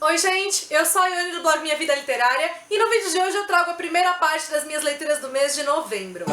Oi gente, eu sou a Ione do blog Minha Vida Literária e no vídeo de hoje eu trago a primeira parte das minhas leituras do mês de novembro.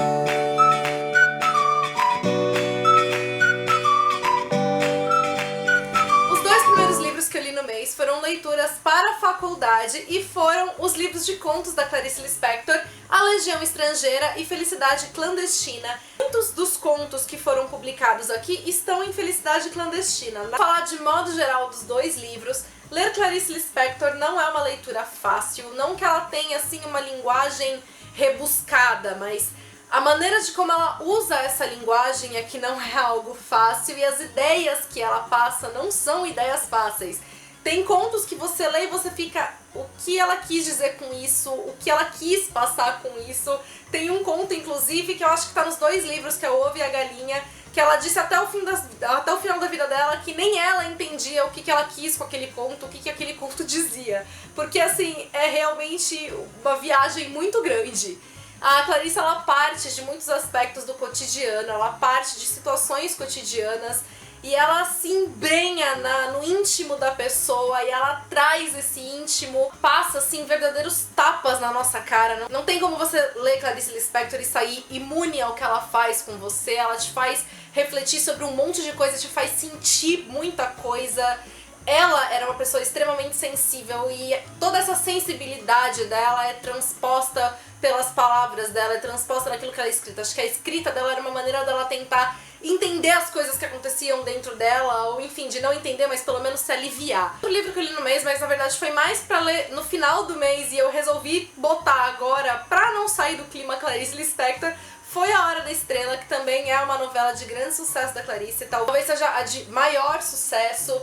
Os dois primeiros livros que eu li no mês foram leituras para a faculdade e foram os livros de contos da Clarice Lispector, A Legião Estrangeira e Felicidade Clandestina. Muitos dos contos que foram publicados aqui estão em Felicidade Clandestina. Vou falar de modo geral dos dois livros. Ler Clarice Lispector não é uma leitura fácil, não que ela tenha assim uma linguagem rebuscada, mas a maneira de como ela usa essa linguagem é que não é algo fácil e as ideias que ela passa não são ideias fáceis. Tem contos que você lê e você fica, o que ela quis dizer com isso, o que ela quis passar com isso. Tem um conto, inclusive, que eu acho que tá nos dois livros, que é O Ovo e a Galinha, que ela disse até o final da vida dela que nem ela entendia o que ela quis com aquele conto, o que aquele conto dizia. Porque, assim, é realmente uma viagem muito grande. A Clarice, ela parte de muitos aspectos do cotidiano, ela parte de situações cotidianas e ela se embrenha no íntimo da pessoa e ela traz esse íntimo, passa assim verdadeiros tapas na nossa cara. Não tem como você ler Clarice Lispector e sair imune ao que ela faz com você. Ela te faz refletir sobre um monte de coisa, te faz sentir muita coisa. Ela era uma pessoa extremamente sensível e toda essa sensibilidade dela é transposta pelas palavras dela, é transposta naquilo que ela é escrita. Acho que a escrita dela era uma maneira dela tentar entender as coisas que aconteciam dentro dela, ou enfim, de não entender, mas pelo menos se aliviar. O livro que eu li no mês, mas na verdade foi mais pra ler no final do mês e eu resolvi botar agora, pra não sair do clima Clarice Lispector, foi A Hora da Estrela, que também é uma novela de grande sucesso da Clarice, talvez seja a de maior sucesso.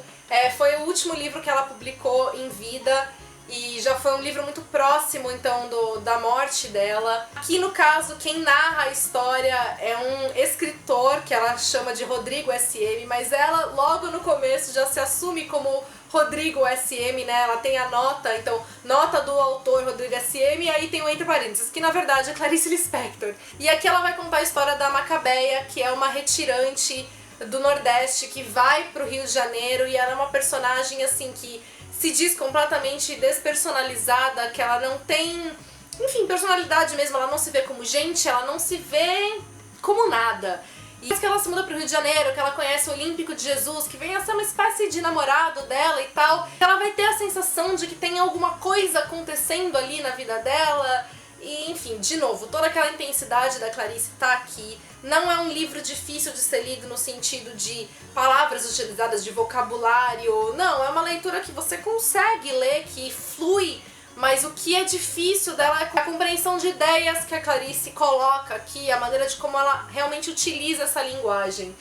Foi o último livro que ela publicou em vida e já foi um livro muito próximo, então, da morte dela. Aqui, no caso, quem narra a história é um escritor que ela chama de Rodrigo SM, mas ela, logo no começo, já se assume como Rodrigo SM, né? Ela tem a nota, então, nota do autor Rodrigo SM, e aí tem o entre parênteses, que na verdade é Clarice Lispector. E aqui ela vai contar a história da Macabeia, que é uma retirante do Nordeste que vai pro Rio de Janeiro, e ela é uma personagem, assim, que se diz completamente despersonalizada, que ela não tem, enfim, personalidade mesmo, ela não se vê como gente, ela não se vê como nada. E depois que ela se muda pro Rio de Janeiro, que ela conhece o Olímpico de Jesus, que vem a ser uma espécie de namorado dela e tal, ela vai ter a sensação de que tem alguma coisa acontecendo ali na vida dela. E, enfim, de novo, toda aquela intensidade da Clarice tá aqui. Não é um livro difícil de ser lido no sentido de palavras utilizadas, de vocabulário. Não, é uma leitura que você consegue ler, que flui, mas o que é difícil dela é a compreensão de ideias que a Clarice coloca aqui, a maneira de como ela realmente utiliza essa linguagem.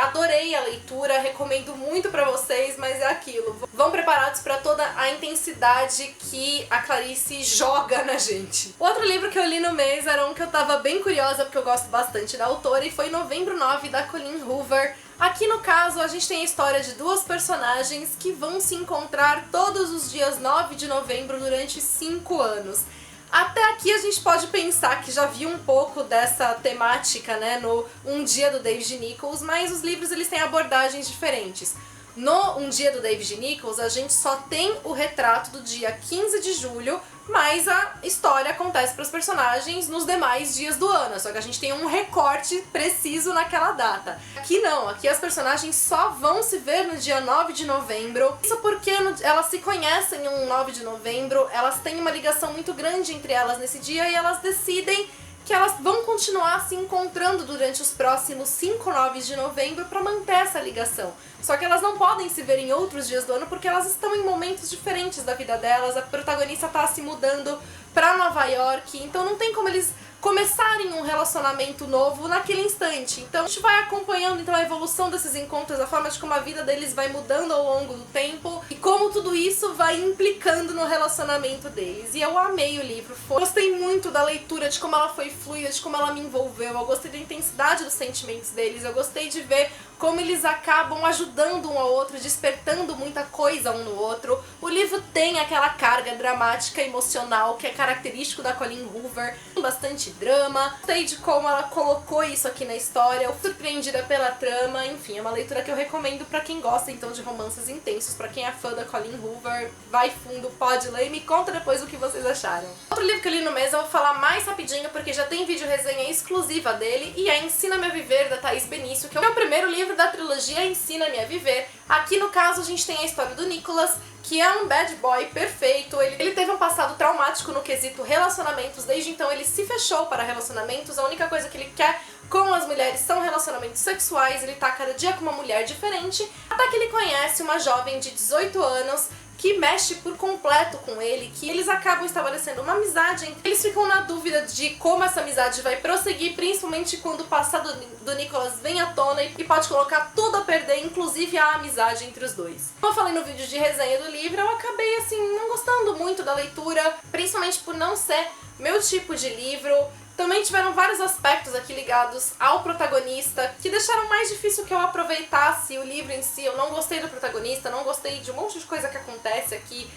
Adorei a leitura, recomendo muito pra vocês, mas é aquilo. Vão preparados pra toda a intensidade que a Clarice joga na gente. Outro livro que eu li no mês era um que eu tava bem curiosa, porque eu gosto bastante da autora, e foi Novembro 9, da Colleen Hoover. Aqui no caso, a gente tem a história de duas personagens que vão se encontrar todos os dias 9 de novembro durante 5 anos. Até aqui a gente pode pensar que já viu um pouco dessa temática, né, no Um Dia do David Nichols, mas os livros eles têm abordagens diferentes. No Um Dia do David Nichols, a gente só tem o retrato do dia 15 de julho, mas a história acontece para os personagens nos demais dias do ano, só que a gente tem um recorte preciso naquela data. Aqui não, aqui as personagens só vão se ver no dia 9 de novembro, isso porque elas se conhecem no 9 de novembro, elas têm uma ligação muito grande entre elas nesse dia e elas decidem que elas vão continuar se encontrando durante os próximos 5 9 de novembro para manter essa ligação. Só que elas não podem se ver em outros dias do ano porque elas estão em momentos diferentes da vida delas, a protagonista está se mudando para Nova York, então não tem como eles começarem um relacionamento novo naquele instante. Então a gente vai acompanhando então a evolução desses encontros, a forma de como a vida deles vai mudando ao longo do tempo e como tudo isso vai implicando no relacionamento deles. E eu amei o livro, gostei muito da leitura, de como ela foi fluida, de como ela me envolveu, eu gostei da intensidade dos sentimentos deles, eu gostei de ver como eles acabam ajudando um ao outro, despertando muita coisa um no outro. O livro tem aquela carga dramática e emocional que é característico da Colleen Hoover, tem bastante drama, gostei de como ela colocou isso aqui na história, eu fui surpreendida pela trama, enfim, é uma leitura que eu recomendo pra quem gosta então de romances intensos, pra quem é fã da Colleen Hoover, vai fundo, pode ler e me conta depois o que vocês acharam. Outro livro que eu li no mês eu vou falar mais rapidinho porque já tem vídeo resenha exclusiva dele e é Ensina-me a Viver, da Thaís Benício, que é o meu primeiro livro da trilogia Ensina-me a Viver. Aqui no caso a gente tem a história do Nicholas, que é um bad boy perfeito, ele teve um passado traumático no quesito relacionamentos, desde então ele se fechou para relacionamentos, a única coisa que ele quer com as mulheres são relacionamentos sexuais, ele tá cada dia com uma mulher diferente, até que ele conhece uma jovem de 18 anos, que mexe por completo com ele, que eles acabam estabelecendo uma amizade. Eles ficam na dúvida de como essa amizade vai prosseguir, principalmente quando o passado do Nicholas vem à tona e pode colocar tudo a perder, inclusive a amizade entre os dois. Como eu falei no vídeo de resenha do livro, eu acabei assim não gostando muito da leitura, principalmente por não ser meu tipo de livro. Também tiveram vários aspectos aqui ligados ao protagonista que deixaram mais difícil que eu aproveitasse o livro em si. Eu não gostei do protagonista, não gostei de um monte de coisa que acontece aqui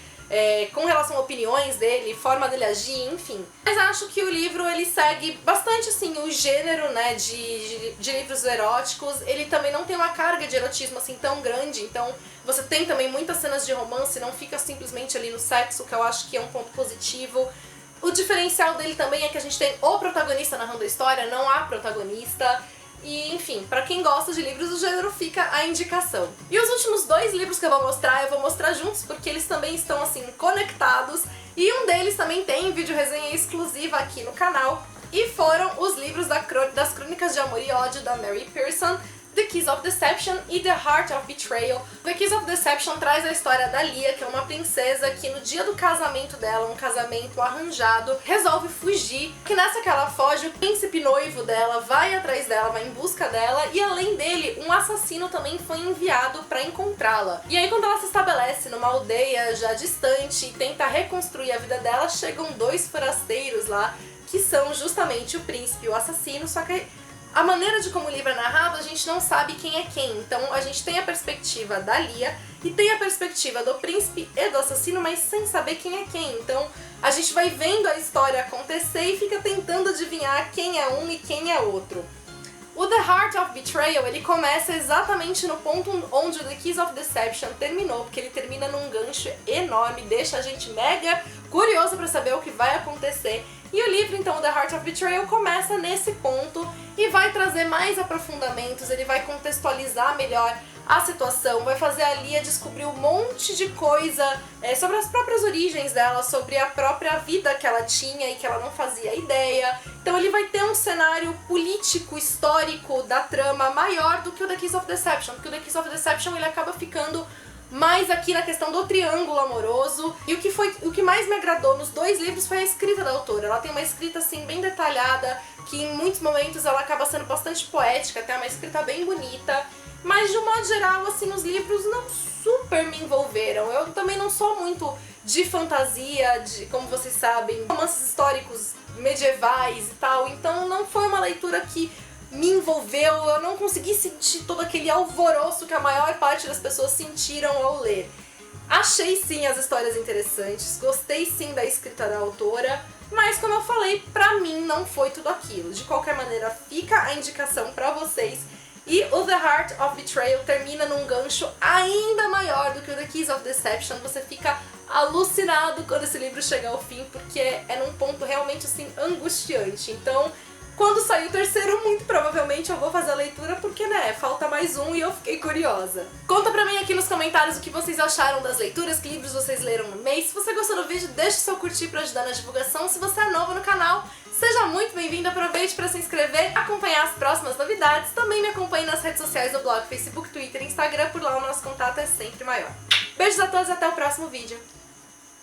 com relação a opiniões dele, forma dele agir, enfim. Mas acho que o livro ele segue bastante assim o gênero, né, de livros eróticos. Ele também não tem uma carga de erotismo assim tão grande, então você tem também muitas cenas de romance, não fica simplesmente ali no sexo, que eu acho que é um ponto positivo. O diferencial dele também é que a gente tem o protagonista narrando a história, não a protagonista. E, enfim, pra quem gosta de livros do gênero, fica a indicação. E os últimos dois livros que eu vou mostrar juntos, porque eles também estão, assim, conectados. E um deles também tem vídeo resenha exclusiva aqui no canal. E foram os livros das Crônicas de Amor e Ódio, da Mary Pearson, The Kiss of Deception e The Heart of Betrayal. The Kiss of Deception traz a história da Lia, que é uma princesa que no dia do casamento dela, um casamento arranjado, resolve fugir. Que nessa que ela foge, o príncipe noivo dela vai atrás dela, vai em busca dela, e além dele, um assassino também foi enviado pra encontrá-la. E aí quando ela se estabelece numa aldeia já distante e tenta reconstruir a vida dela, chegam dois forasteiros lá, que são justamente o príncipe e o assassino, só que a maneira de como o livro é narrado, a gente não sabe quem é quem. Então a gente tem a perspectiva da Lia e tem a perspectiva do príncipe e do assassino, mas sem saber quem é quem. Então a gente vai vendo a história acontecer e fica tentando adivinhar quem é um e quem é outro. O The Heart of Betrayal, ele começa exatamente no ponto onde o The Kiss of Deception terminou, porque ele termina num gancho enorme, deixa a gente mega curioso pra saber o que vai acontecer. E o livro, então, The Heart of Betrayal, começa nesse ponto e vai trazer mais aprofundamentos, ele vai contextualizar melhor a situação, vai fazer a Lia descobrir um monte de coisa sobre as próprias origens dela, sobre a própria vida que ela tinha e que ela não fazia ideia. Então ele vai ter um cenário político, histórico da trama maior do que o The Kiss of Deception, porque o The Kiss of Deception ele acaba ficando mais aqui na questão do triângulo amoroso. E o que mais me agradou nos dois livros foi a escrita da autora. Ela tem uma escrita assim bem detalhada, que em muitos momentos ela acaba sendo bastante poética, tem uma escrita bem bonita. Mas de um modo geral, assim, os livros não super me envolveram. Eu também não sou muito de fantasia, de, como vocês sabem, romances históricos medievais e tal. Então não foi uma leitura que me envolveu, eu não consegui sentir todo aquele alvoroço que a maior parte das pessoas sentiram ao ler. Achei sim as histórias interessantes, gostei sim da escrita da autora, mas como eu falei, pra mim não foi tudo aquilo. De qualquer maneira, fica a indicação pra vocês. E o The Heart of Betrayal termina num gancho ainda maior do que o The Kiss of Deception. Você fica alucinado quando esse livro chega ao fim, porque é num ponto realmente assim angustiante. Então, quando sair o terceiro, muito provavelmente eu vou fazer a leitura, porque, né, falta mais um e eu fiquei curiosa. Conta pra mim aqui nos comentários o que vocês acharam das leituras, que livros vocês leram no mês. Se você gostou do vídeo, deixe seu curtir pra ajudar na divulgação. Se você é novo no canal, seja muito bem-vindo, aproveite para se inscrever, acompanhar as próximas novidades. Também me acompanhe nas redes sociais do blog, Facebook, Twitter e Instagram, por lá o nosso contato é sempre maior. Beijos a todos e até o próximo vídeo.